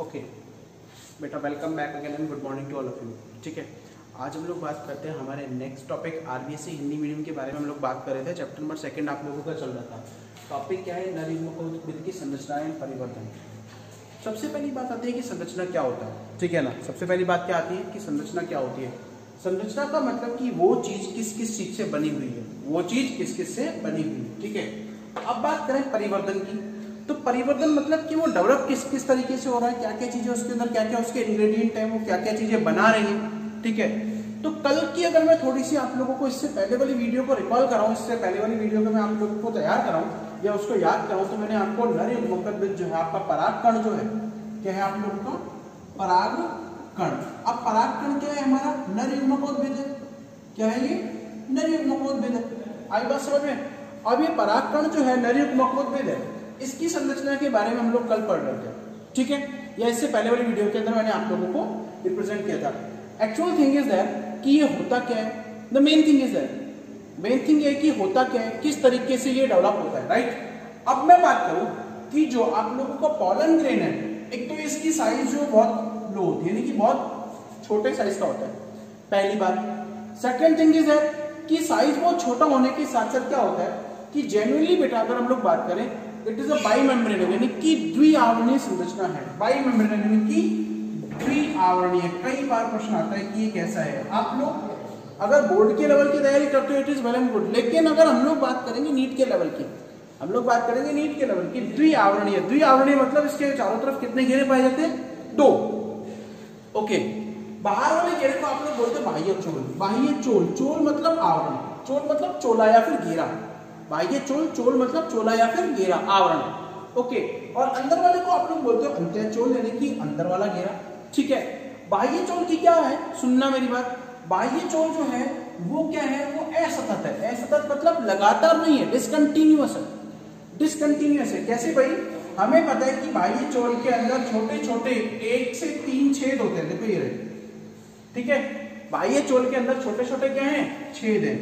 Okay बेटा, welcome back again and good morning to all of you. ठीक है, आज हम लोग बात करते हैं हमारे next topic RBSC Hindi medium के बारे में। हम लोग बात कर रहे थे, चैप्टर नंबर 2 आप लोगों का चल रहा था। टॉपिक क्या है? नरयुग्मकोद्भिद की संरचनाएं परिवर्तन। सबसे पहली बात आती है कि संरचना क्या होता है। ठीक है ना, सबसे पहली बात क्या आती है कि संरचना क्या होती है। संरचना का मतलब कि वो चीज किस किस चीज से बनी हुई है, वो चीज किस किस से बनी हुई है। ठीक है, अब बात करें परिवर्तन की, तो परिवर्तन मतलब कि वो डेवलप किस किस तरीके से हो रहा है, क्या क्या चीजें उसके अंदर, क्या क्या उसके इंग्रेडिएंट है, वो क्या क्या चीजें बना रही हैं। ठीक है, तो कल की अगर मैं थोड़ी सी आप लोगों को इससे पहले वाली वीडियो को रिकॉल कराऊं, इससे पहले वाली वीडियो को मैं आप लोगों को तैयार कराऊं या उसको याद कराऊं, तो मैंने आपको नरयुग्मकोद्भिद जो है आपका परागकण जो है, क्या है आप लोगों का परागकण। अब परागकण क्या है हमारा? नरयुग्मकोद्भिद है। क्या है ये? नरयुग्मकोद्भिद है। आई बात समझ में? अब ये परागकण जो है नरयुग्मकोद्भिद है, इसकी संरचना के बारे में हम लोग कल पढ़ रहे थे। ठीक है, या इससे पहले वाली वीडियो के अंदर मैंने आप लोगों को रिप्रेजेंट किया था। एक्चुअल थिंग इज दैट कि ये होता क्या है। The main thing is that, main thing ये कि होता क्या है, किस तरीके से ये डेवलप होता है। राइट, अब मैं बात करूं कि जो आप लोगों का पॉलन ग्रेन है, एक तो इसकी साइज जो बहुत लो होती है, यानी कि बहुत छोटे साइज का होता है, पहली बात। सेकेंड थिंग इज दैट कि साइज बहुत छोटा होने के साथ साथ क्या होता है कि जेन्युइनली बेटा अगर हम लोग बात करें, इट इज अ बाइमेम्ब्रेन, यानी कि द्विआवरणीय संरचना है। बाइमेम्ब्रेन यानी कि द्विआवरणीय। कई बार प्रश्न आता है कि ये कैसा है। आप लोग अगर बोर्ड के लेवल की तैयारी करते हो it is well and good, लेकिन अगर हम लोग बात करेंगे नीट के लेवल की, हम लोग बात करेंगे नीट के लेवल की, द्विआवरणीय। द्विआवरणीय मतलब इसके चारों तरफ कितने घेरे पाए जाते हैं? 2। ओके, बाहर वाले घेरे को आप लोग बोलते हैं बाह्य चोल। बाह्य चोल, चोल मतलब आवरण, चोल मतलब चोला या फिर घेरा। बाह्य चोल, चोल मतलब चोला या फिर घेरा, आवरण। ओके, और अंदर वाले को आप लोग बोलते हो अंत्यचोल, यानी कि अंदर वाला घेरा। ठीक है, बाह्य चोल की क्या है, सुनना मेरी बात। बाह्य चोल जो है वो क्या है? वो असतत है। असतत मतलब लगातार नहीं है, डिसकंटिन्यूअस है। डिसकंटिन्यूअस है कैसे भाई? हमें पता है कि बाह्य चोल के अंदर छोटे छोटे 1 से 3 छेद होते हैं। देखो ये रहे। ठीक है, बाह्य चोल के अंदर छोटे छोटे क्या हैं? छेद हैं।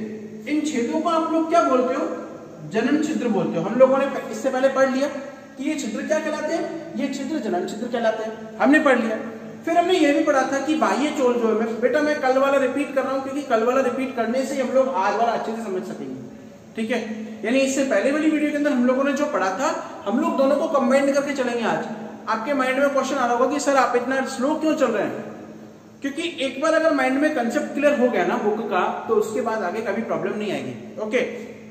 इन छेदों को आप लोग क्या बोलते हो? जनन छिद्र बोलते हो। हम लोगों ने इससे पहले पढ़ लिया कि ये छिद्र क्या कहलाते हैं? ये छिद्र जनन छिद्र कहलाते हैं, हमने पढ़ लिया। फिर हमने ये भी पढ़ा था कि बाह्य चोल जो है, बेटा मैं कल वाला रिपीट कर रहा हूं क्योंकि कल वाला रिपीट करने से हम लोग आज वाला अच्छे से समझ सकेंगे। ठीक है, यानी इससे पहले वाली वीडियो के अंदर हम लोगों ने जो पढ़ा था, हम लोग दोनों को कंबाइन करके चलेंगे आज। आपके माइंड में क्वेश्चन आ रहा होगा कि सर आप इतना स्लो क्यों चल रहे हैं? क्योंकि एक बार अगर माइंड में कंसेप्ट क्लियर हो गया ना बुक का, तो उसके बाद आगे कभी प्रॉब्लम नहीं आएगी। ओके,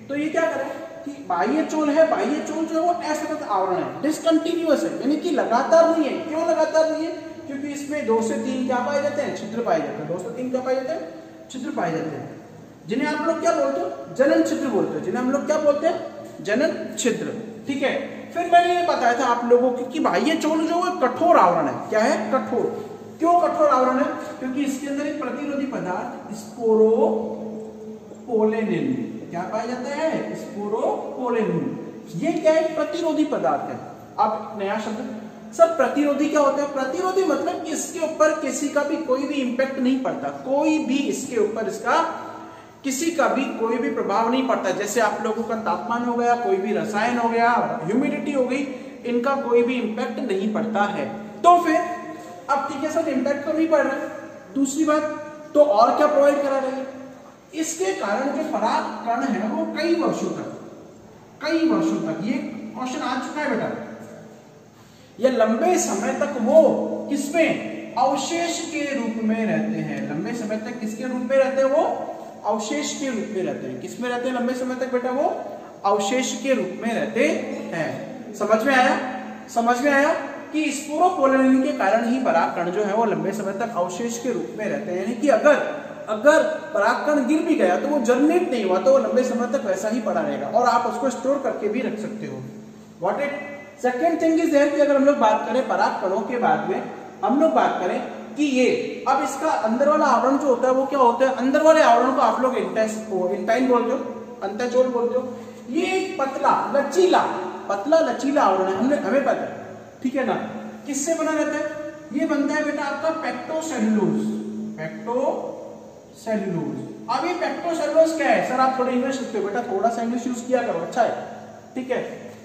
तो ये क्या करें कि बाह्य चोल है, बाह्य चोल जो है वो असतत आवरण है, डिसकंटिन्यूअस है, यानी कि लगातार नहीं है। क्यों लगातार नहीं है? क्योंकि इसमें 2 से 3 क्या पाए जाते हैं? छिद्र पाए जाते हैं। 2 से 3 क्या पाए जाते हैं? छिद्र पाए जाते हैं, जिन्हें आप लोग क्या बोलते हो? जनन छिद्र बोलते हो। जिन्हें हम लोग क्या बोलते हैं? जनन छिद्र। ठीक है, फिर मैंने ये बताया था आप लोगों को कि बाह्य चोल जो है कठोर आवरण है। क्या है? कठोर। क्यों कठोर आवरण है? क्योंकि इसके अंदर एक प्रतिरोधी पदार्थ स्पोरोपोलेनिन क्या पाया जाता है? स्पोरोपोलेनिन। ये क्या है? प्रतिरोधी पदार्थ है। अब नया शब्द सर, प्रतिरोधी क्या होता है? प्रतिरोधी मतलब कि इसके ऊपर किसी का भी कोई भी इंपैक्ट नहीं पड़ता, कोई भी इसके ऊपर इसका किसी का भी कोई भी प्रभाव नहीं पड़ता। जैसे आप लोगों का तापमान हो गया, कोई भी रसायन हो गया, ह्यूमिडिटी हो गई, इनका कोई भी इंपैक्ट नहीं पड़ता है। तो फिर अब ठीक है सर, इंपैक्ट तो नहीं पड़ रहा है। दूसरी बात, तो और क्या प्रोवाइड करा रहे हैं? इसके कारण जो परागकण है वो कई वर्षों तक ये क्वेश्चन आ चुका है बेटा, ये लंबे समय तक वो किसमें? अवशेष के रूप में रहते हैं। लंबे समय तक किसके रूप में रहते हैं? वो अवशेष के रूप में रहते हैं। किसमें रहते हैं लंबे समय तक बेटा? वो अवशेष के रूप में रहते हैं। समझ में आया? समझ में आया कि स्पोरोपोलेनिन के कारण ही परागकण जो है वो लंबे समय तक अवशेष के रूप में रहते हैं। यानी कि अगर परागकण गिर भी गया तो वो जर्मिनेट नहीं हुआ, तो वो लंबे समय तक वैसा ही पड़ा रहेगा और आप उसको स्टोर करके भी रख सकते हो। What it? Second thing is there कि अगर हम लोग बात करें परागकणों के बाद में, हम लोग बात करें कि ये अब इसका अंदर वाला आवरण जो होता है वो क्या होता है? अंदर वाले आवरण को आप लोग इंटाइन बोलते हो, अंत्यचोल बोलते हो। ये एक पतला लचीला आवरण है, हमें पता है। ठीक है ना, किससे बना रहता है? ये बनता है बेटा आपका पेक्टोसेलुलोज। अब ये पेक्टोसेलुलोज क्या है? सर आप थोड़ा इंग्लिश लिखते हो बेटा, थोड़ा सा इंग्लिश यूज किया करो, अच्छा है। ठीक है,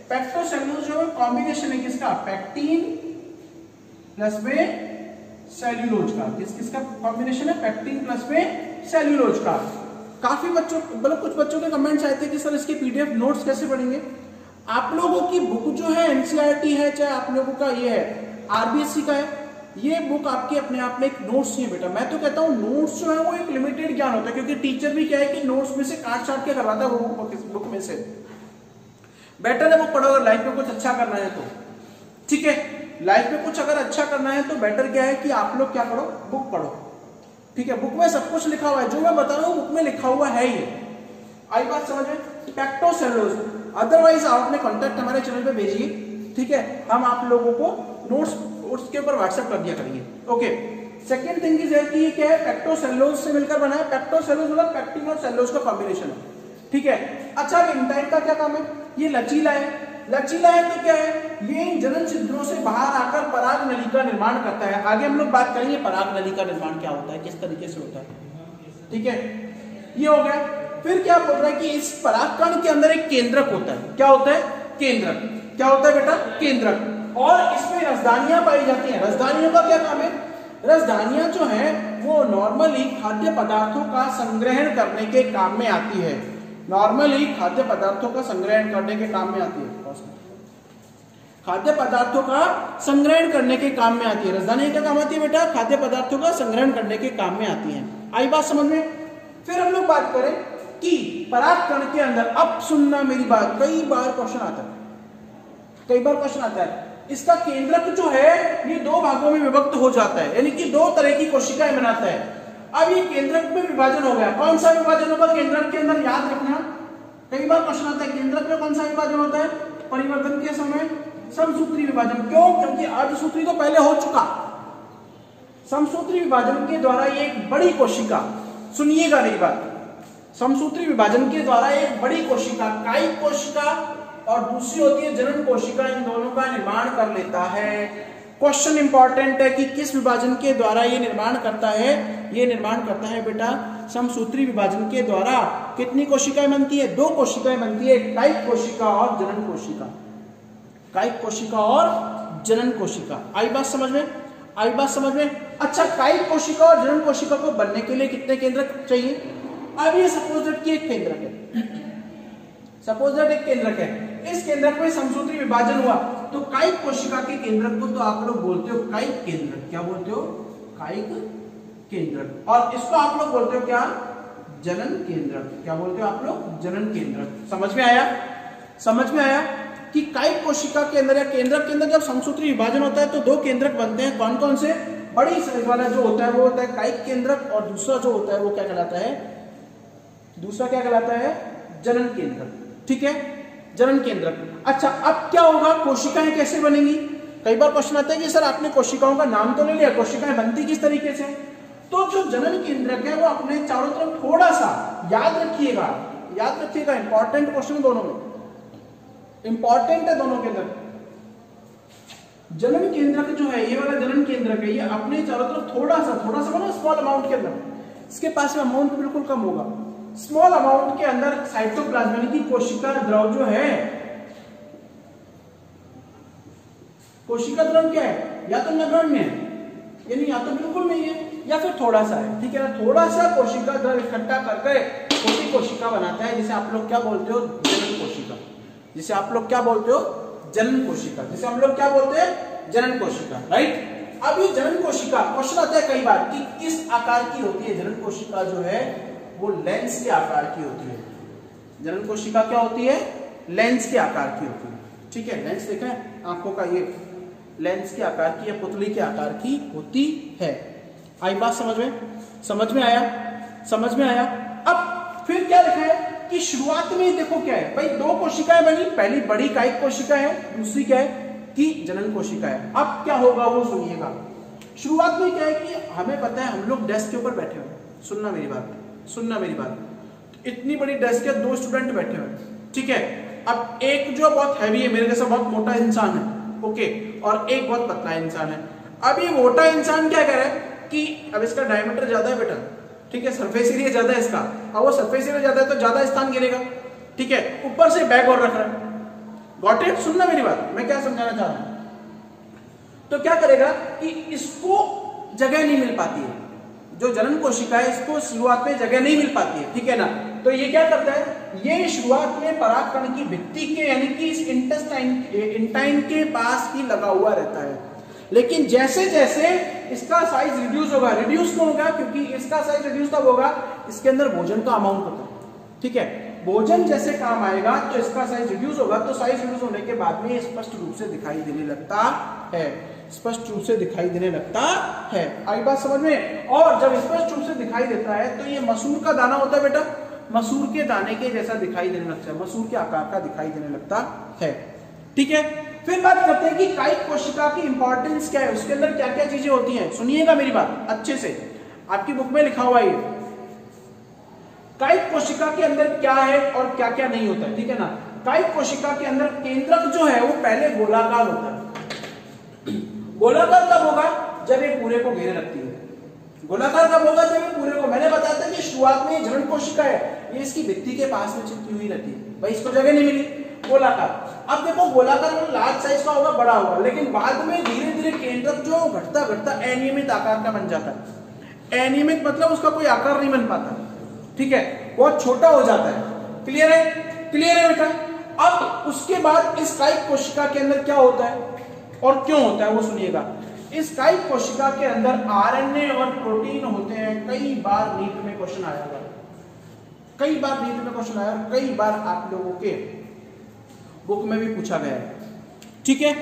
पेक्टोसेलुलोज जो है कॉम्बिनेशन है किसका? पेक्टिन प्लस में सेल्यूलोज का। किसका कॉम्बिनेशन है? पेक्टिन प्लस में सेल्यूलोज का। काफी बच्चों मतलब कुछ बच्चों के कमेंट्स आए थे कि सर इसके पीडीएफ नोट्स कैसे पढ़ेंगे। आप लोगों की बुक जो है एनसीईआरटी है, चाहे आप लोगों का ये है आरबीएससी का है, ये बुक आपके अपने आप में एक नोट्स ही है बेटा। मैं तो कहता हूँ नोट्स जो है वो एक लिमिटेड ज्ञान होता है, क्योंकि टीचर भी क्या है कि नोट्स में से काट छाट के करवाता है वो बुक में से। बेटर है बुक पढ़ो अगर लाइफ में कुछ अच्छा करना है तो, ठीक है। लाइफ में कुछ अगर अच्छा करना है तो बेटर क्या है कि आप लोग क्या पढ़ो, बुक पढ़ो, ठीक है। बुक में सब कुछ लिखा हुआ है, जो मैं बता रहा हूँ बुक में लिखा हुआ है ही। आई बात समझ में? पेक्टोसेलुलोज। अदरवाइज आप अपने कॉन्टेक्ट हमारे चैनल पे भेजिए, ठीक है, हम आप लोगों को नोट्स उसके ऊपर व्हाट्सएप कर दिया करेंगे। ओके, सेकंड थिंग इज है कि ये क्या है, पेक्टोसेलुलोज से मिलकर बना है। पेक्टोसेलुलोज मतलब पेक्टिन और सेलुलोज का कॉम्बिनेशन है, ठीक है। अच्छा, इंटाइन का क्या काम है? ये लचीला है। लचीला है तो क्या है, ये जनन छिद्रों से बाहर आकर पराग नली का निर्माण करता है। आगे हम लोग बात करेंगे पराग नली का निर्माण क्या होता है, किस तरीके से होता है, ठीक है। ये हो गया। फिर क्या बोल रहा है कि इस परागकण के अंदर एक केंद्रक होता है। क्या होता है? केंद्रक। क्या होता है बेटा? केंद्रक। और इसमें रसदानियां पाई जाती हैं। रसदानियों का क्या काम है? रसदानियां जो है वो नॉर्मली खाद्य पदार्थों का संग्रहण करने के काम में आती है। नॉर्मली खाद्य पदार्थों का संग्रहण करने के काम में आती है। खाद्य पदार्थों का संग्रहण करने के काम में आती है। रसदानियां क्या काम आती है बेटा? खाद्य पदार्थों का संग्रहण करने के काम में आती है। आई बात समझ में? फिर हम लोग बात करें कि परागकण के अंदर, अब सुनना मेरी बात, कई बार क्वेश्चन आता है, कई बार क्वेश्चन आता है। इसका केंद्रक जो है ये दो भागों में विभक्त हो जाता है, यानी कि दो तरह की कोशिकाएं बनाता है। अब ये केंद्रक में विभाजन हो गया। कौन सा विभाजन होगा केंद्रक के अंदर? याद रखना, कई बार क्वेश्चन आता है केंद्रक में कौन सा विभाजन होता है? परिवर्तन के समय समसूत्री विभाजन। क्यों? क्योंकि अर्धसूत्री तो पहले हो चुका। समसूत्री विभाजन के द्वारा ये एक बड़ी कोशिका, सुनिएगा मेरी बात, समसूत्री विभाजन के द्वारा एक बड़ी कोशिका, कायिक कोशिका और दूसरी होती है जनन कोशिका, इन दोनों का निर्माण कर लेता है। क्वेश्चन इंपॉर्टेंट है कि किस विभाजन के द्वारा ये निर्माण करता है? ये निर्माण करता है बेटा समसूत्री विभाजन के द्वारा। कितनी कोशिकाएं बनती है? दो कोशिकाएं बनती है, कायिक कोशिका और जनन कोशिका। कायिक कोशिका और जनन कोशिका। आई बात समझ में? आई बात समझ में? अच्छा, कायिक कोशिका और जनन कोशिका को बनने के लिए कितने केंद्रक चाहिए? अब ये सपोज दैट कि एक केंद्रक है, सपोज दैट एक केंद्रक है, इस केंद्रक में समसूत्री विभाजन हुआ तो कायिक कोशिका के केंद्रक को तो आप लोग बोलते हो कायिक केंद्रक। क्या बोलते हो? कायिक केंद्रक। और इसको आप लोग बोलते हो क्या? जनन केंद्रक। क्या बोलते हो आप लोग? जनन केंद्रक। समझ में आया? समझ में आया कि कायिक कोशिका के अंदर या केंद्रक के अंदर जब समसूत्री विभाजन होता है तो दो केंद्रक बनते हैं। कौन कौन से? बड़ी साइज वाला जो होता है वो होता है कायिक केंद्रक, और दूसरा जो होता है वो क्या कहलाता है? दूसरा क्या कहलाता है? जनन केंद्रक। ठीक है, जनन केंद्रक। अच्छा, अब क्या होगा? कोशिकाएं कैसे बनेंगी? कई बार क्वेश्चन आता है कि सर आपने कोशिकाओं का नाम तो ले लिया, कोशिकाएं बनती किस तरीके से? तो जो जनन केंद्रक है वो अपने चारों तरफ थोड़ा सा, याद रखिएगा, याद रखिएगा, इंपॉर्टेंट क्वेश्चन दोनों में, इंपॉर्टेंट है दोनों के अंदर। जनन केंद्रक जो है, ये वाला जनन केंद्रक है, ये अपने चारों तरफ थोड़ा सा मतलब स्मॉल अमाउंट के अंदर, इसके पास में अमाउंट बिल्कुल कम होगा, स्मॉल अमाउंट के अंदर साइटोप्लाज्म यानी कि कोशिका द्रव जो है, कोशिका द्रव क्या है? या तो नगण्य है, यानी या तो बिल्कुल नहीं है या फिर थोड़ा सा है। ठीक है ना? थोड़ा सा कोशिका द्रव इकट्ठा करके छोटी कोशिका बनाता है, जिसे आप लोग क्या बोलते हो? जनन कोशिका। जिसे आप लोग क्या बोलते हो? जनन कोशिका। जिसे हम लोग क्या बोलते हैं? जनन कोशिका। राइट। अब ये जनन कोशिका, क्वेश्चन आता है कई बार कि किस आकार की होती है? जनन कोशिका जो है वो लेंस के आकार की होती है। जनन कोशिका क्या होती है? लेंस के आकार की होती है। ठीक है, लेंस देखा है आंखों का, ये लेंस के आकार की या पुतली के आकार की होती है। आई बात समझ में? समझ में आया? समझ में आया? अब फिर क्या लिखा है कि शुरुआत में देखो क्या है भाई, दो कोशिकाएं बनी, पहली बड़ी कायिक कोशिका है, दूसरी क्या है कि जनन कोशिका है। अब क्या होगा वो सुनिएगा। शुरुआत में क्या है कि हमें पता है, हम लोग डेस्क के ऊपर बैठे हुए, सुनना मेरी बात, सुनना मेरी बात, इतनी बड़ी डेस्क है, दो स्टूडेंट बैठे हुए, ठीक है। अब एक जो बहुत हैवी है, मेरे जैसा बहुत मोटा इंसान है, ओके, और एक बहुत पतला इंसान है। अब ये मोटा इंसान क्या कह रहा है कि अब इसका डायमीटर ज्यादा है बेटा, ठीक है, सरफेस एरिया ज्यादा है इसका, अब वो सरफेस एरिया ज्यादा है तो ज्यादा स्थान घेरेगा, ठीक है, ऊपर से बैग और रख रहा है। Got it? सुनना मेरी बात, मैं क्या समझाना चाह रहा हूं। तो क्या करेगा कि इसको जगह नहीं मिल पाती है, जो जनन कोशिका है इसको शुरुआत में जगह नहीं मिल पाती है, ठीक है ना। तो ये क्या करता है, ये शुरुआत में परागकण की भित्ति के यानी कि इस इंटाइन के पास ही लगा हुआ रहता है, लेकिन जैसे जैसे इसका साइज रिड्यूस होगा, रिड्यूस क्यों होगा, क्योंकि इसका साइज रिड्यूस तब होगा इसके अंदर भोजन का अमाउंट होता है, ठीक है। भोजन जैसे काम आएगा तो इसका साइज रिड्यूस होगा, तो साइज रिड्यूस होने के बाद में स्पष्ट रूप से दिखाई देने लगता है, स्पष्ट रूप से दिखाई देने लगता है। आई बात समझ में। और जब स्पष्ट रूप से दिखाई देता है तो ये मसूर का दाना होता है बेटा, मसूर के दाने के जैसा दिखाई देने लगता है, मसूर के आकार का दिखाई देने लगता है, ठीक है। फिर बात करते हैं कि कायिक कोशिका की इंपॉर्टेंस क्या है, उसके अंदर क्या क्या चीजें होती हैं। सुनिएगा मेरी बात अच्छे से, आपकी बुक में लिखा हुआ है ये कायिक कोशिका के अंदर क्या है और क्या क्या नहीं होता है, ठीक है ना। कायिक कोशिका के अंदर केंद्रक जो है वो पहले गोलाकार होता है। गोलाकार कब होगा, जब ये पूरे को घेरे रखती है। गोलाकार कब होगा, जब ये पूरे को, मैंने बताया था कि शुरुआत में जनन कोशिका है ये इसकी भित्ति के पास में चिपकी हुई रहती है, भाई इसको जगह नहीं मिली, गोलाकार। अब देखो गोलाकार में लार्ज साइज का होगा, बड़ा होगा, लेकिन बाद में धीरे धीरे केंद्रक जो घटता घटता अनियमित आकार का बन जाता है। अनियमित मतलब उसका कोई आकार नहीं बन पाता, ठीक है, बहुत छोटा हो जाता है। क्लियर है, क्लियर है बेटा। अब उसके बाद इस कायिक कोशिका के अंदर क्या होता है और क्यों होता है वो सुनिएगा। इस कायिक कोशिका के अंदर आरएनए और प्रोटीन होते हैं। कई बार नीट में क्वेश्चन आया हुआ, कई बार नीट में क्वेश्चन आया, कई बार आप लोगों के बुक में भी पूछा गया है, ठीक है,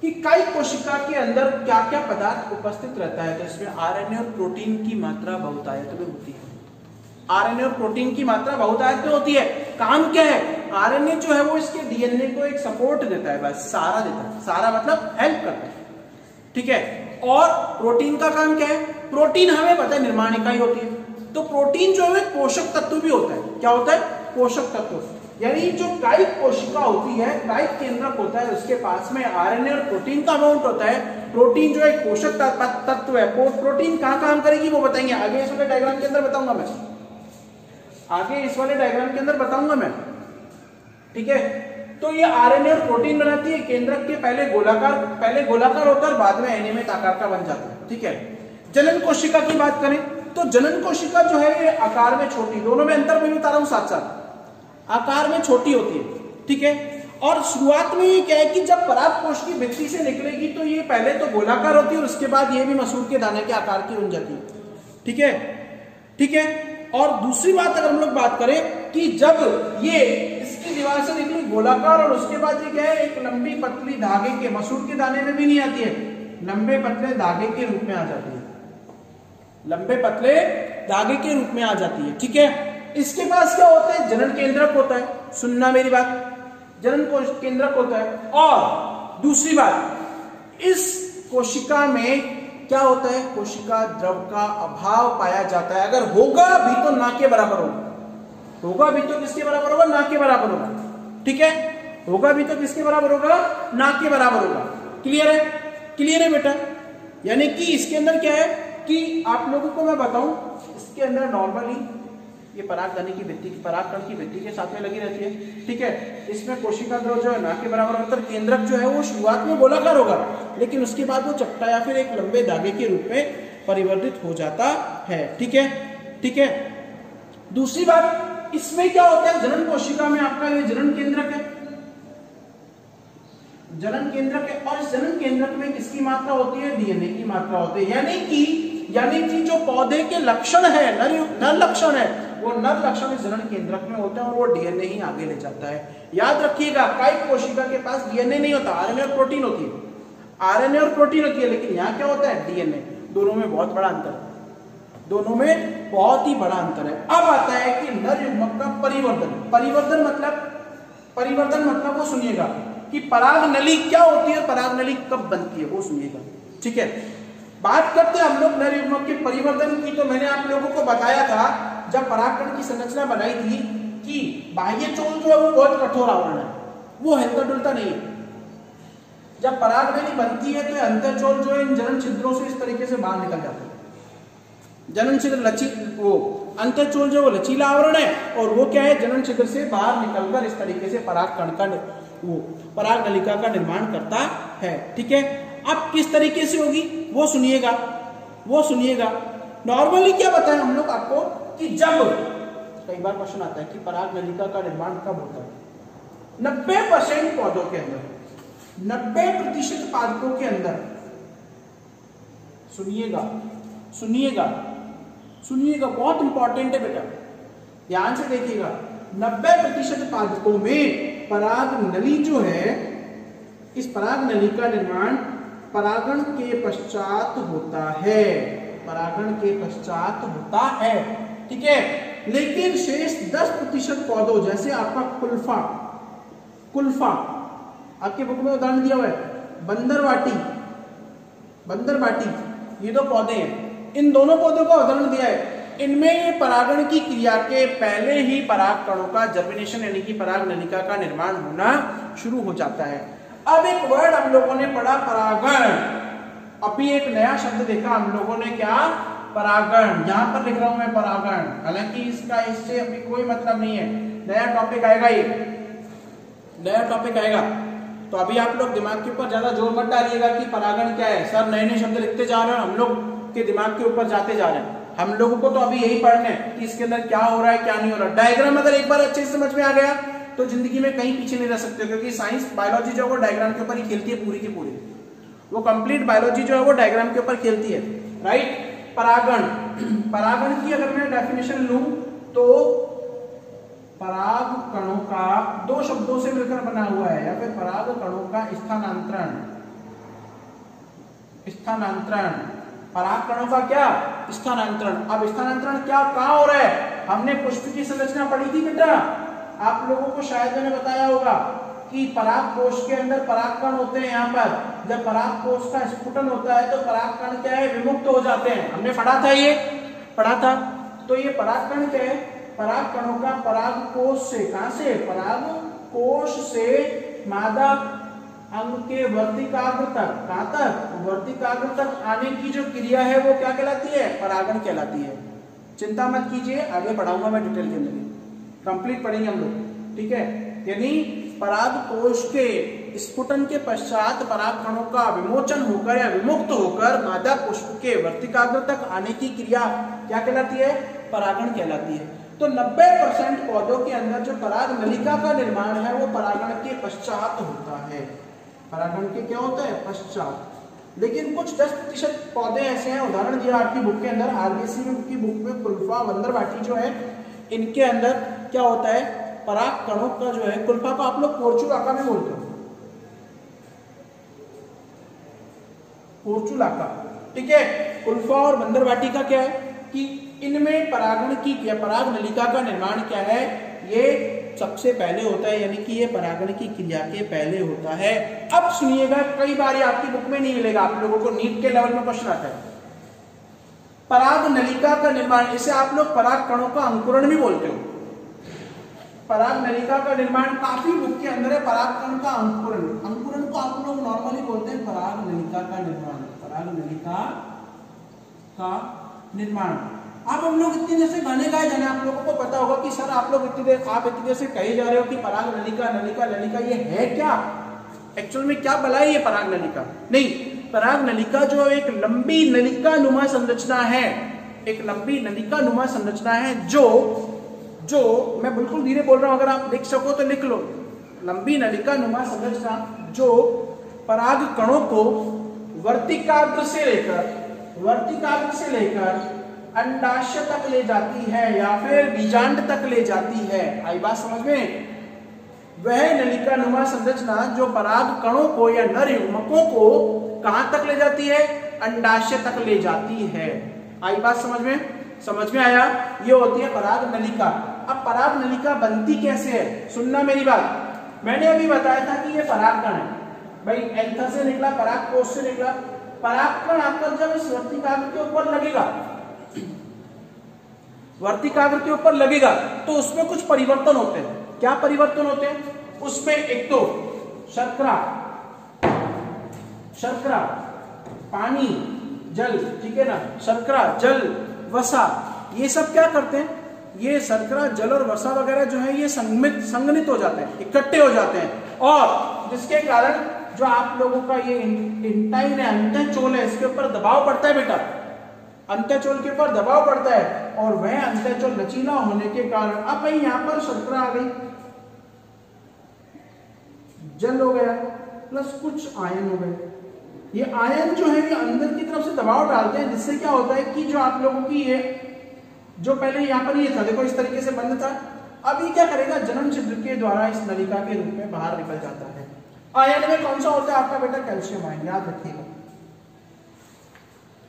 कि कायिक कोशिका के अंदर क्या क्या पदार्थ उपस्थित रहता है। तो इसमें आरएनए और प्रोटीन की मात्रा बहुतायत में होती है। आरएनए और प्रोटीन की मात्रा बहुतायत में होती है। काम क्या है, आरएनए जो है वो इसके डीएनए को एक सपोर्ट देता है, बस सहारा देता है, सहारा मतलब हेल्प करता है, ठीक है। और प्रोटीन का काम क्या है, प्रोटीन हमें पता है निर्माण इकाई होती है, तो प्रोटीन जो है पोषक तत्व भी होता है। क्या होता है, पोषक तत्व। यानी जो कायिक कोशिका होती है, कायिक केंद्रक होता है, उसके पास में आरएनए और प्रोटीन का अमाउंट होता है। प्रोटीन जो एक पोषक तत्व है, प्रोटीन कहाँ काम करेगी वो बताएंगे आगे, इस वाले डायग्राम के अंदर बताऊंगा मैं, आगे इस वाले डायग्राम के अंदर बताऊंगा मैं, ठीक है। तो ये आरएनए और प्रोटीन बनाती है। केंद्रक के पहले गोलाकार होता है, बाद में अनियमित आकार का बन जाता है, ठीक है। जनन कोशिका की बात करें तो जनन कोशिका जो है ये आकार में छोटी, दोनों में अंतर मैं बता रहा हूं साथ साथ, आकार में छोटी होती है, ठीक है। और शुरुआत में ये क्या है कि जब परागकोश की भित्ति से निकलेगी तो ये पहले तो गोलाकार होती है और उसके बाद ये भी मसूर के दाने के आकार की बन जाती है, ठीक है, ठीक है। और दूसरी बात अगर हम लोग बात करें कि जब ये इसकी दीवार से निकली गोलाकार और उसके बाद ये क्या है, एक लंबी पतली धागे के, मसूर के दाने में भी नहीं आती है, लंबे पतले धागे के रूप में आ जाती है, लंबे पतले धागे के रूप में आ जाती है, ठीक है। इसके पास क्या होता है, जनन केंद्रक होता है, सुनना मेरी बात, जनन केंद्रक होता है। और दूसरी बात, इस कोशिका में क्या होता है, कोशिका द्रव का अभाव पाया जाता है। अगर होगा भी तो ना के बराबर होगा, होगा भी तो किसके बराबर होगा, ना के बराबर होगा, ठीक है, होगा भी तो किसके बराबर होगा, ना के बराबर होगा। क्लियर है, क्लियर है बेटा। यानी कि इसके अंदर क्या है कि आप लोगों को मैं बताऊं, इसके अंदर नॉर्मली ये परागकण की भित्ति के साथ में लगी रहती है, ठीक है। इसमें कोशिका द्रव जो है ना के बराबर होता है। केंद्रक जो है वो शुरुआत में गोलाकार होगा, लेकिन उसके बाद वो चपटा या फिर एक लंबे धागे के रूप में परिवर्तित हो जाता है, ठीक है, ठीक है। दूसरी बात, इसमें क्या होता है, जनन कोशिका में आपका ये जनन केंद्रक है, जनन केंद्रक है, और इस जनन केंद्रक में किसकी मात्रा होती है, डीएनए की मात्रा होती है। यानी कि जो पौधे के लक्षण है, नर लक्षण है, वो नर लक्षण इस जनन केंद्रक में होते हैं और वो डीएनए ही आगे ले जाता है। याद रखिएगा, कायिक कोशिका के पास डीएनए नहीं होता, आरएनए और प्रोटीन होती है, आरएनए और प्रोटीन होती है, लेकिन यहाँ क्या होता है, डीएनए। दोनों में बहुत बड़ा अंतर है, दोनों में बहुत ही बड़ा अंतर है। अब आता है कि नर युग्मक का परिवर्तन मतलब वो सुनिएगा कि पराग नली क्या होती है, पराग नली कब बनती है वो सुनिएगा, ठीक है। बात करते हैं हम लोग नर युग्मक के परिवर्तन की। तो मैंने आप लोगों को बताया था जब परागकण की संरचना बनाई थी कि बाह्य चोल जो है वो बहुत कठोर आवरण है, वो हिलता डुलता नहीं है। जब पराग नली बनती है तो अंतर चोल जो है इन जनन छिद्रों से इस तरीके से बाहर निकल जाता है। जनन छिद्र वो अंतर चोल जो वो लचीला आवरण है, और वो क्या है, जनन छिद्र से बाहर निकलकर इस तरीके से पराग नलिका का निर्माण करता है। ठीक है, अब किस तरीके से होगी वो सुनिएगा, वो सुनिएगा। नॉर्मली क्या बताएं हम लोग आपको कि जब कई बार क्वेश्चन आता है कि पराग नलिका का निर्माण कब होता है, 90% पौधों के अंदर, 90% पादपों के अंदर, सुनिएगा सुनिएगा सुनिएगा, बहुत इंपॉर्टेंट है बेटा, ध्यान से देखिएगा, 90% पादपों में पराग नली जो है, इस पराग नली का निर्माण परागण के पश्चात होता है, परागण के पश्चात होता है। ठीक है, लेकिन शेष 10% पौधों जैसे आपका कुल्फा, कुल्फा आपके बुक में उदाहरण दिया हुआ है, बंदरवाटी, बंदरवाटी, ये दो पौधे हैं, इन दोनों पौधों का उदाहरण दिया है। इनमें परागण की क्रिया के पहले ही पराग कणों का जर्मिनेशन यानी कि पराग नलिका का निर्माण होना शुरू हो जाता है। अब एक वर्ड हम लोगों ने पढ़ा परागण, अभी एक नया शब्द देखा हम लोगों ने, क्या, परागण। यहां पर लिख रहा हूं मैं परागण, हालांकि इसका इससे अभी कोई मतलब नहीं है, नया टॉपिक आएगा, ये नया टॉपिक आएगा, तो अभी आप लोग दिमाग के ऊपर ज्यादा जोर मत डालिएगा कि परागण क्या है। सर नए नए शब्द लिखते जा रहे हैं, हम लोग के दिमाग के ऊपर जाते जा रहे हैं। हम लोगों को तो अभी यही पढ़ना है कि इसके अंदर क्या हो रहा है क्या नहीं हो रहा। डायग्राम अगर एक बार अच्छे से समझ में आ गया तो जिंदगी में कहीं पीछे नहीं रह सकते, क्योंकि साइंस बायोलॉजी जो है वो डायग्राम के ऊपर ही खेलती है पूरी की पूरी, वो कंप्लीट बायोलॉजी जो है वो डायग्राम के ऊपर खेलती है, राइट। परागण, परागण की अगर मैं डेफिनेशन लूं तो पराग कणों का दो शब्दों से मिलकर बना हुआ है, या फिर पराग कणों का स्थानांतरण, स्थानांतरण, पराग कणों का क्या, स्थानांतरण। अब स्थानांतरण क्या कहां हो रहा है, हमने पुष्प की संरचना पढ़ी थी बेटा, आप लोगों को शायद मैंने बताया होगा कि पराग कोश के अंदर परागकण होते हैं। यहाँ पर जब पराग कोश का स्फुटन होता है तो परागकण क्या है, विमुक्त हो जाते हैं, हमने पढ़ा था, ये पढ़ा था। तो ये परागकण क्या है, पराग कणों का पराग कोश से, कहां से, पराग कोश से मादा अंग के वर्तिकाग्र तक, कहां तक, वर्तिकाग्र तक आने की जो क्रिया है वो क्या कहलाती है, परागण कहलाती है। चिंता मत कीजिए, आगे पढ़ाऊंगा मैं डिटेल के अंदर, कंप्लीट पढ़ेंगे हम लोग। ठीक है, यानी पराग कोश के स्फुटन के पश्चात पराग कणों का विमोचन होकर या विमुक्त होकर मादा पुष्प के वर्तिकाग्र तक आने की क्रिया क्या कहलाती है, परागण कहलाती है। तो 90% पौधों के अंदर जो पराग नलिका का निर्माण है वो परागण के पश्चात होता है, परागण के क्या होता है, पश्चात। लेकिन कुछ 10% पौधे ऐसे हैं, उदाहरण दिया आपकी बुक के अंदर, आरबीएससी की बुक में कुल्फा, बंदरवाटी जो है, इनके अंदर क्या होता है, पराग कणों का जो है, कुल्फा को आप लोग पोर्चुलाका में बोलते हो, पोर्चुलाका। ठीक है, कुल्फा और बंदरवाटी का क्या है कि इनमें परागण की या पराग नलिका का निर्माण क्या है, ये सबसे पहले होता है, यानी कि ये परागण की क्रिया के पहले होता है। अब सुनिएगा, कई बार ये आपकी बुक में नहीं मिलेगा, आप लोगों को नीट के लेवल में क्वेश्चन आता है, पराग नलिका का निर्माण, इसे आप लोग पराग कणों का अंकुरण भी बोलते हो। पराग नलिका का निर्माण काफी बुक के अंदर है, पराग कण का अंकुरण, अंकुरण को आप लोग नॉर्मली बोलते हैं पराग नलिका का निर्माण, पराग नलिका का निर्माण। अब हम लोग इतनी देर से गाने गाए जाने, आप लोगों को पता होगा कि सर आप लोग इतनी देर से कहे जा रहे हो कि पराग नलिका, नलिका नलिका, ये है क्या, एक्चुअल में क्या भला है ये पराग नलिका? नहीं, पराग नलिका जो एक लंबी नलिका नुमा संरचना है, एक लंबी नलिका नुमा संरचना है, जो मैं बिल्कुल धीरे बोल रहा हूं, अगर आप लिख सको तो लिख लो, लंबी नलिका नुमा संरचना जो पराग कणों को वर्तिकाग्र से लेकर अंडाशय तक ले जाती है या फिर बीजांड तक ले जाती है। आई बात समझ में? वह नलिका नुमा संरचना जो पराग कणों को या नर युग्मकों को कहां तक ले जाती है, अंडाशय तक ले जाती है। आई बात समझ में? समझ में आया? ये होती है पराग नलिका। अब पराग नलिका बनती कैसे है, सुनना मेरी बात। मैंने अभी बताया था कि ये परागकण है, भाई एंथर से निकला, पराग कोश से निकला। परागकण आपका जब इस वर्तिकाग्र के ऊपर लगेगा, वर्तिकाग्र के ऊपर लगेगा तो उसमें कुछ परिवर्तन होते हैं। क्या परिवर्तन होते हैं? उसमें एक तो शर्करा, पानी, जल, ठीक है ना, शर्करा, जल, वसा, ये सब क्या करते हैं, ये शर्करा, जल और वसा वगैरह जो है ये संघनित हो जाते हैं, इकट्ठे हो जाते हैं, और जिसके कारण जो आप लोगों का ये इंटाइन है, अंत्यचोल है, इसके ऊपर दबाव पड़ता है बेटा, अंत्यचोल के ऊपर दबाव पड़ता है और वह अंत्यचोल लचीला होने के कारण, अब भाई यहां पर शर्करा आ गई, जल हो गया प्लस कुछ आयन हो गए। ये आयन जो है ये अंदर की तरफ से दबाव डालते हैं, जिससे क्या होता है कि जो आप लोगों की ये जो पहले यहाँ पर ये था, देखो इस तरीके से बंद था, अब ये क्या करेगा, जन्म छिद्र के द्वारा इस नलिका के रूप में बाहर निकल जाता है। आयन में कौन सा होता है आपका बेटा, कैल्शियम आयन, याद रखिएगा,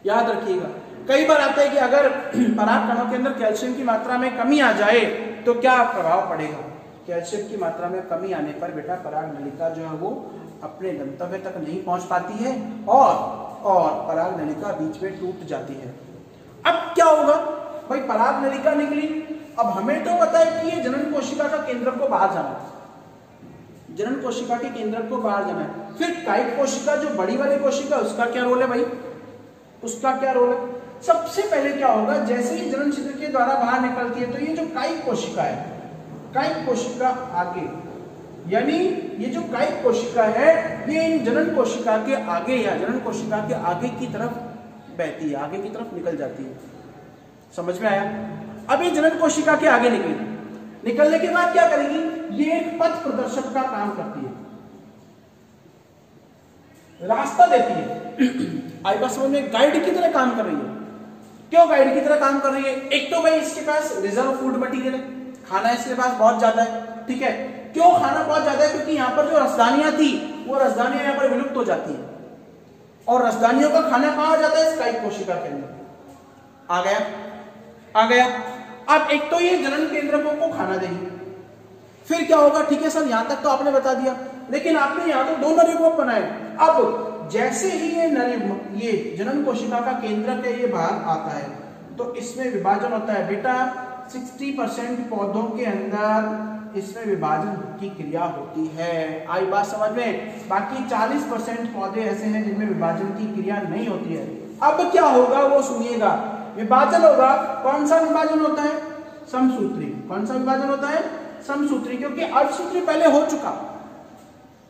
याद रखिएगा। कई बार आता है कि अगर पराग कणों के अंदर कैल्शियम की मात्रा में कमी आ जाए तो क्या प्रभाव पड़ेगा। कैल्शियम की मात्रा में कमी आने पर बेटा पराग नलिका जो है वो अपने गंतव्य तक नहीं पहुंच पाती है और पराग नलिका बीच में टूट जाती है। अब क्या होगा भाई, पराग नलिका निकली, अब हमें तो पता है कि ये जनन कोशिका का केंद्रक को बाहर जाना है, जनन कोशिका के केंद्रक को बाहर जाना है। फिर कायिक कोशिका जो बड़ी वाली कोशिका, उसका क्या रोल है भाई, उसका क्या रोल है। सबसे पहले क्या होगा, जैसे ही जनन छिद्र के द्वारा बाहर निकलती है तो ये जो कायिक कोशिका है, कायिक कोशिका आगे, यानी ये जो कायिक कोशिका है ये इन जनन कोशिका के आगे या जनन कोशिका के आगे की तरफ बहती है, आगे की तरफ निकल जाती है। समझ में आया। अब ये जनन कोशिका के आगे निकली, निकलने के बाद क्या करेगी, ये एक पथ प्रदर्शक का काम करती है, रास्ता देती है, आई बस में गाइड की तरह काम कर रही है। क्यों गाइड की तरह काम कर रही है, एक तो भाई इसके पास रिजर्व फूड मटीरियल है, खाना इसके पास बहुत ज्यादा है, ठीक है। क्यों खाना बहुत ज्यादा है, क्योंकि यहाँ पर जो रसदानियां थी वो रसदानियां यहाँ पर विलुप्त हो जाती है और रसदानियों का खाना कहाँ जाता है, इस कायिक कोशिका के अंदर। आ गया, आ गया। अब एक तो ये जनन केंद्रकों को खाना देगी, फिर क्या होगा, ठीक है सर यहां तक तो आपने बता दिया, लेकिन आपने यहां तो 2 नरयुग्मक बनाए। अब जैसे ही ये नरयुग्मक, ये जनन कोशिका का केंद्रक है, ये बाहर आता है तो इसमें विभाजन होता है बेटा। 60% पौधों के अंदर इसमें विभाजन की क्रिया होती है, आई बात समझ में। बाकी 40% पौधे ऐसे हैं जिनमें विभाजन की क्रिया नहीं होती है। अब क्या होगा वो सुनिएगा, विभाजन होगा। कौन सा विभाजन होता है, समसूत्री। कौन सा विभाजन होता है, समसूत्री, क्योंकि अर्धसूत्री पहले हो चुका,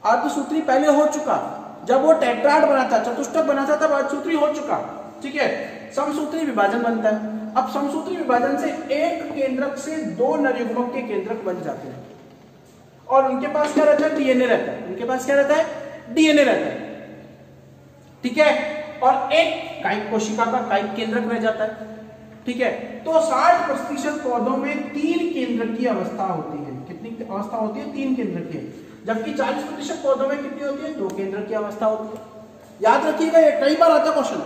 अर्धसूत्री पहले हो चुका। जब वो टेट्राड बना था, चतुष्टक बना था, तब अर्धसूत्री हो चुका, ठीक है। समसूत्री विभाजन बनता है। अब समसूत्री विभाजन से एक केंद्रक से 2 नरयुग्मक के केंद्रक बन जाते हैं और उनके पास क्या रहता है, डीएनए रहता है। उनके पास क्या रहता है, डीएनए रहता है, ठीक है। और एक कायिक कोशिका का कायिक केंद्रक रह जाता है, ठीक है। तो 60% पौधों में 3 केंद्रक की अवस्था होती है। कितनी अवस्था होती है, 3 केंद्रक की, जबकि 40% पौधों में कितनी होती है, 2 केंद्रक की अवस्था होती है। याद रखिएगा, ये कई बार आता क्वेश्चन,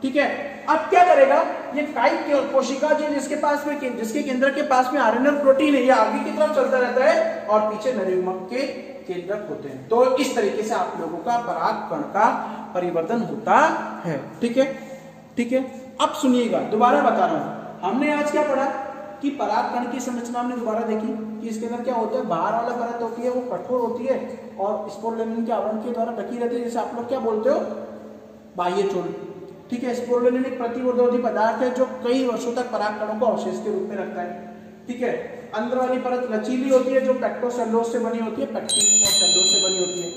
ठीक है। अब क्या करेगा, ये कायिक कोशिका जो जिसके पास में, जिसके केंद्र के पास में आरएनए प्रोटीन है, ये आगे की तरफ चलता रहता है और पीछे नरयुग्मक के केंद्रक होते हैं। तो इस तरीके से आप लोगों का पराग कण का परिवर्तन होता है, ठीक है, ठीक है। अब सुनिएगा, दोबारा बता रहा हूं, हमने आज क्या पढ़ा कि पराग कण की संरचना हमने दोबारा देखी कि इसके अंदर क्या होता है, बाहर वाला परत होती है वो कठोर होती है और स्पोरुलिन के आवरण के द्वारा ढकी रहती है, जैसे आप लोग क्या बोलते हो, बाह्य चोल, ठीक है। स्पोरुलिन एक प्रतिरोधी पदार्थ है जो कई वर्षों तक पराग कणों को अवशेष के रूप में रखता है, ठीक है। अंदर वाली परत लचीली होती है जो पेक्टोसेल्लोज से बनी होती है, पेक्टिन और सेल्लोज से बनी होती है,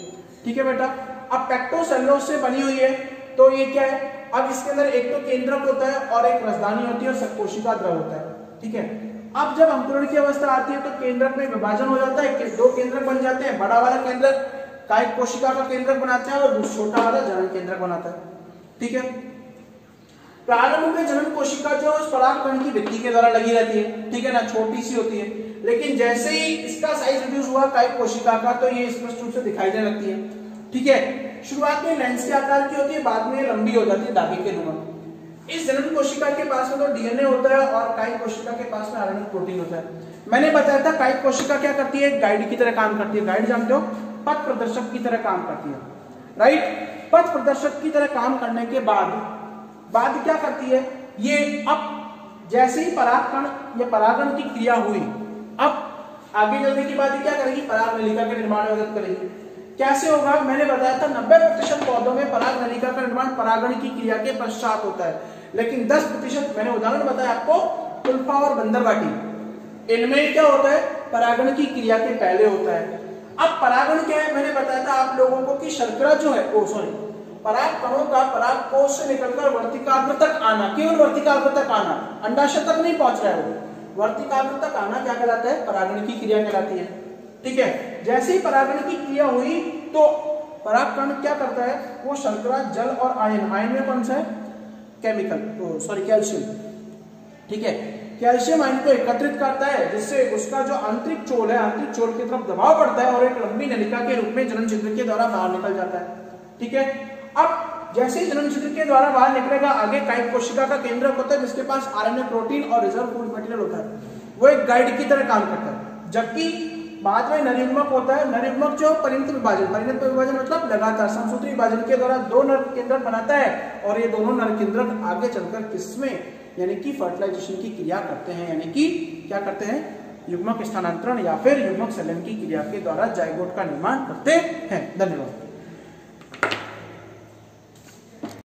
ठीक है बेटा। अब पेक्टोसेल्लोज से बनी हुई है तो ये क्या है, अब इसके अंदर एक तो केंद्रक होता है और एक रसदानी होती है और कोशिका द्रव होता है, ठीक है। अब जब अंकुरण की अवस्था आती है तो केंद्रक में विभाजन हो जाता है, 2 केंद्रक बन जाते हैं। बड़ा वाला केंद्रक कायिक कोशिका का केंद्रक बनाते हैं और छोटा वाला जनन केंद्रक बनाता है, ठीक है। प्रारंभ में जनन कोशिका जो उस पराग कण की भित्ति के द्वारा लगी रहती है, ठीक है ना, छोटी सी होती है, लेकिन जैसे ही इसका साइज रिड्यूस हुआ कायिक कोशिका का तो ये स्पष्ट रूप से दिखाई देने लगती है, ठीक है। शुरुआत में लेंस के आकार की होती है, बाद में लंबी हो जाती है धागे के नुमा। इस जनन कोशिका के पास में तो डीएनए होता है और कायिक कोशिका के पास में आरएनए प्रोटीन होता है। मैंने बताया था कायिक कोशिका क्या करती है, गाइड की तरह काम करती है। गाइड जानते हो, पथ प्रदर्शक की तरह काम करती है, राइट। पथ प्रदर्शक की तरह काम करने के बाद क्या करती है, ये अब जैसे ही परागकण या परागण की क्रिया हुई, अब आगे चलने के बाद क्या करेगी, पराग नलिका के निर्माण में मदद करेगी। कैसे होगा, मैंने बताया था 90% पौधों में पराग नलिका का निर्माण परागण की क्रिया के पश्चात होता है, लेकिन 10% मैंने उदाहरण बताया आपको, तुल्फा और बंदरबाटी, इनमें क्या होता है, परागण की क्रिया के पहले होता है। अब परागण क्या है, मैंने बताया था आप लोगों को कि शर्करा जो है, पराग कणों का पराग कोश से निकलकर वर्तिकाग्र तक आना, केवल वर्तिकाग्र तक आना, अंडाशय तक नहीं पहुंच रहा है वो, वर्तिकाग्र तक आना क्या कहलाता है, परागण की क्रिया कहलाती है। ठीक है, जैसे ही परागण की क्रिया हुई तो परागकण क्या करता है, वो शर्करा, जल और आयन, आयन में कौन सा है, कैल्शियम। ठीक है, कैल्शियम आयन को एकत्रित करता है, जिससे उसका जो आंतरिक चोल है, आंतरिक चोल की तरफ दबाव पड़ता है और एक लंबी नलिका के रूप में जनन छिद्र के द्वारा बाहर निकल जाता है। ठीक है, अब जैसे ही जनन छिद्र के द्वारा बाहर निकलेगा, आगे कायिक कोशिका का केंद्रक होता है जिसके पास आरएनए, प्रोटीन और रिजर्व फूड मटेरियल होता है, वो एक गाइड की तरह काम करता है। जबकि बाद में नरयुग्मक होता है, नरयुग्मक जो परिणत विभाजन मतलब लगातार समसूत्री विभाजन के द्वारा दो नर केंद्रक बनाता है और ये दोनों नर केंद्रक आगे चलकर किसमें, यानी कि फर्टिलाइजेशन की क्रिया करते हैं, यानी कि क्या करते हैं, युग्मक स्थानांतरण या फिर युग्मक संलयन की क्रिया के द्वारा जाइगोट का निर्माण करते हैं। धन्यवाद।